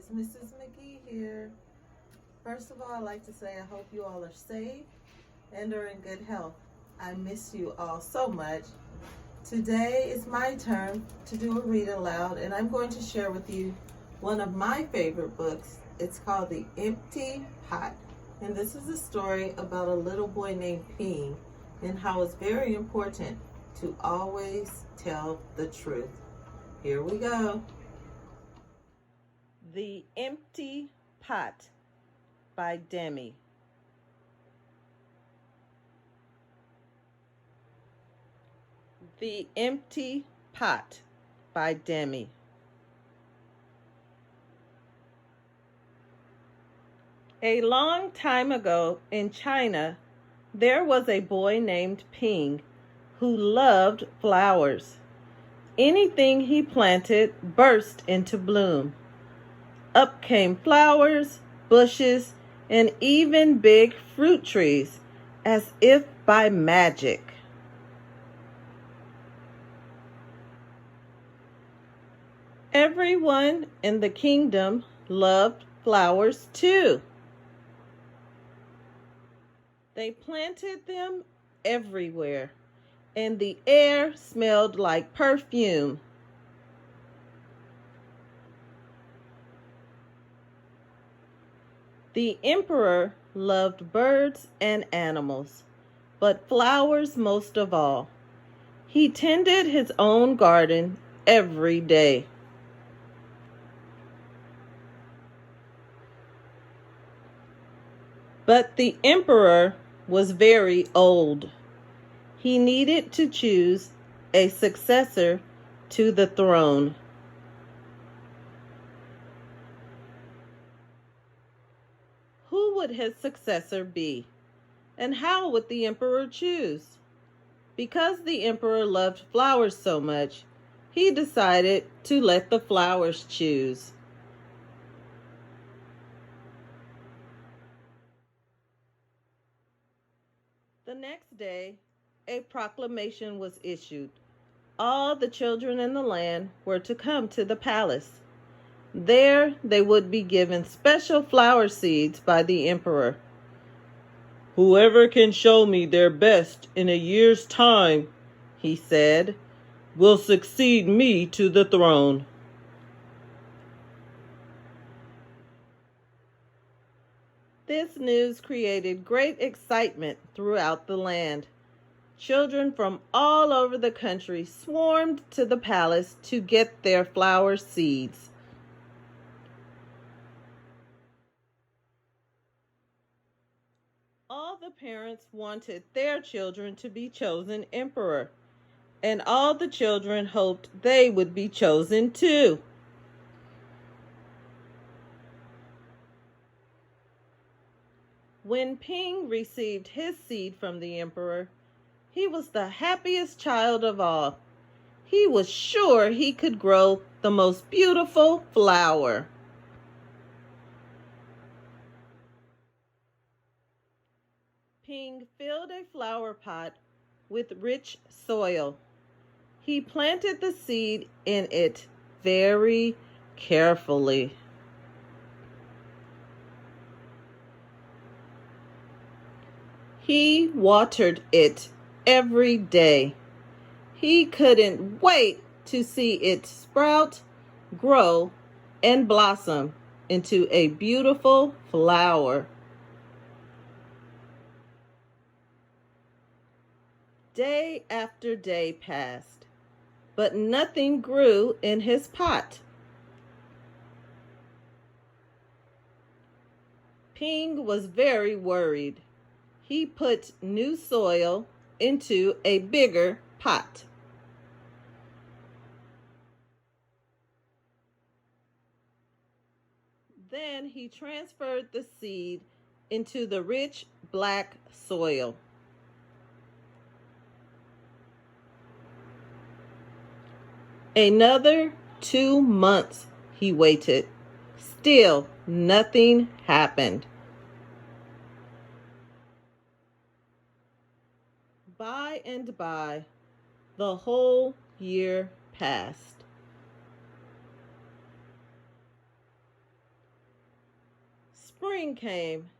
it's Mrs. McGee here. First of all, I'd like to say I hope you all are safe and are in good health. I miss you all so much. Today is my turn to do a read aloud, and I'm going to share with you one of my favorite books. It's called The Empty Pot. And this is a story about a little boy named Ping and how it's very important to always tell the truth. Here we go. The Empty Pot by Demi. The Empty Pot by Demi. A long time ago in China, there was a boy named Ping who loved flowers. Anything he planted burst into bloom. Up came flowers, bushes, and even big fruit trees, as if by magic. Everyone in the kingdom loved flowers too. They planted them everywhere, and the air smelled like perfume. The emperor loved birds and animals, but flowers most of all. He tended his own garden every day. But the emperor was very old. He needed to choose a successor to the throne. Who would his successor be? And how would the emperor choose? Because the emperor loved flowers so much, he decided to let the flowers choose. The next day, a proclamation was issued. All the children in the land were to come to the palace. There they would be given special flower seeds by the emperor. "Whoever can show me their best in a year's time," he said, "will succeed me to the throne." This news created great excitement throughout the land. Children from all over the country swarmed to the palace to get their flower seeds. All the parents wanted their children to be chosen emperor, and all the children hoped they would be chosen too. When Ping received his seed from the emperor, he was the happiest child of all. He was sure he could grow the most beautiful flower. Ping filled a flower pot with rich soil. He planted the seed in it very carefully. He watered it every day. He couldn't wait to see it sprout, grow, and blossom into a beautiful flower. Day after day passed, but nothing grew in his pot. Ping was very worried. He put new soil into a bigger pot. Then he transferred the seed into the rich black soil. Another 2 months he waited. Still, nothing happened. By and by, the whole year passed. Spring came,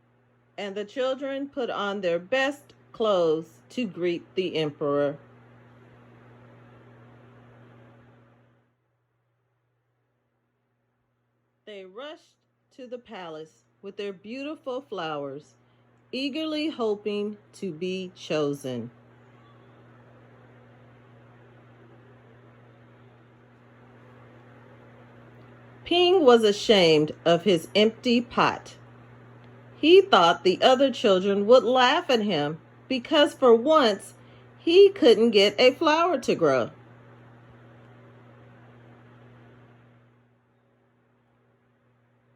and the children put on their best clothes to greet the emperor. They rushed to the palace with their beautiful flowers, eagerly hoping to be chosen. Ping was ashamed of his empty pot. He thought the other children would laugh at him because for once he couldn't get a flower to grow.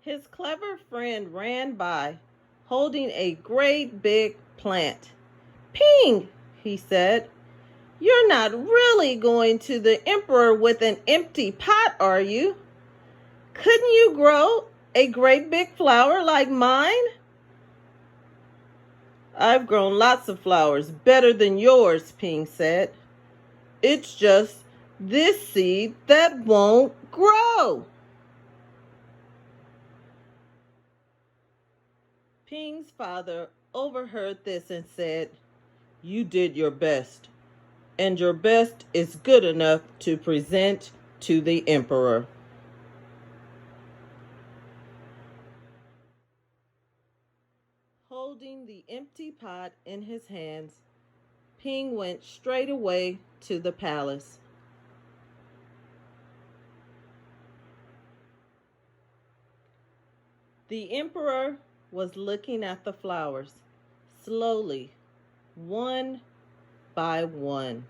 His clever friend ran by, holding a great big plant. "Ping," he said, "you're not really going to the emperor with an empty pot, are you? Couldn't you grow a great big flower like mine?" "I've grown lots of flowers better than yours," Ping said. "It's just this seed that won't grow." Ping's father overheard this and said, "You did your best, and your best is good enough to present to the emperor." Holding the empty pot in his hands, Ping went straight away to the palace. The emperor was looking at the flowers, slowly, one by one.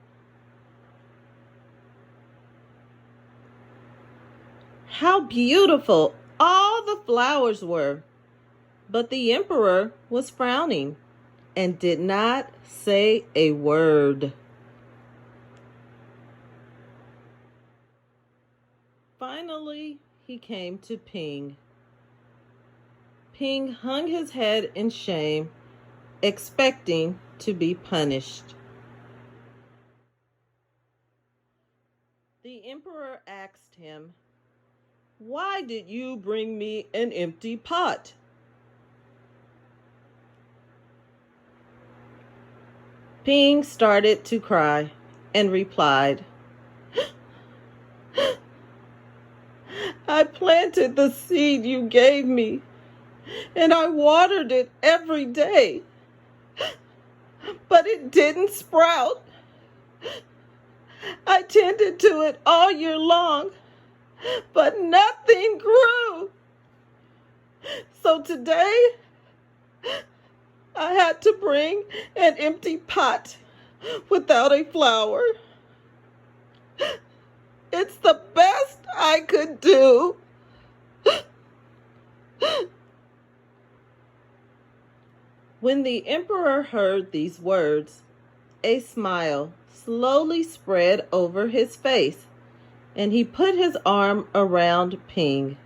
How beautiful all the flowers were! But the emperor was frowning and did not say a word. Finally, he came to Ping. Ping hung his head in shame, expecting to be punished. The emperor asked him, "Why did you bring me an empty pot?" Ping started to cry and replied, "I planted the seed you gave me, and I watered it every day, but it didn't sprout. I tended to it all year long, but nothing grew. So today, I had to bring an empty pot without a flower. It's the best I could do." When the emperor heard these words, a smile slowly spread over his face, and he put his arm around Ping.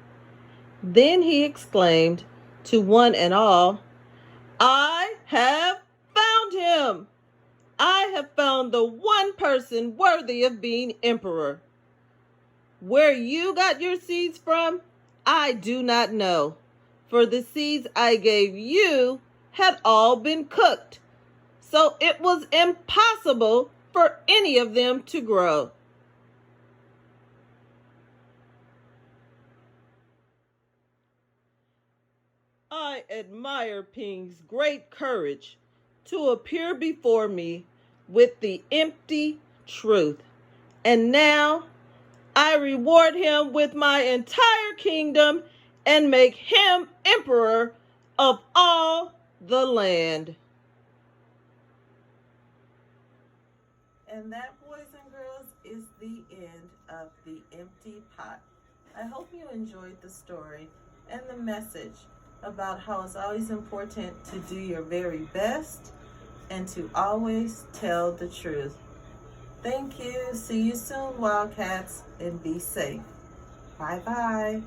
Then he exclaimed to one and all, "I have found him! I have found the one person worthy of being emperor. Where you got your seeds from, I do not know, for the seeds I gave you had all been cooked, so it was impossible for any of them to grow." I admire Ping's great courage to appear before me with the empty truth, and now I reward him with my entire kingdom and make him emperor of all the land. And that, boys and girls, is the end of The Empty Pot. I hope you enjoyed the story and the message about how it's always important to do your very best and to always tell the truth. Thank you. See you soon, Wildcats, and be safe. Bye-bye.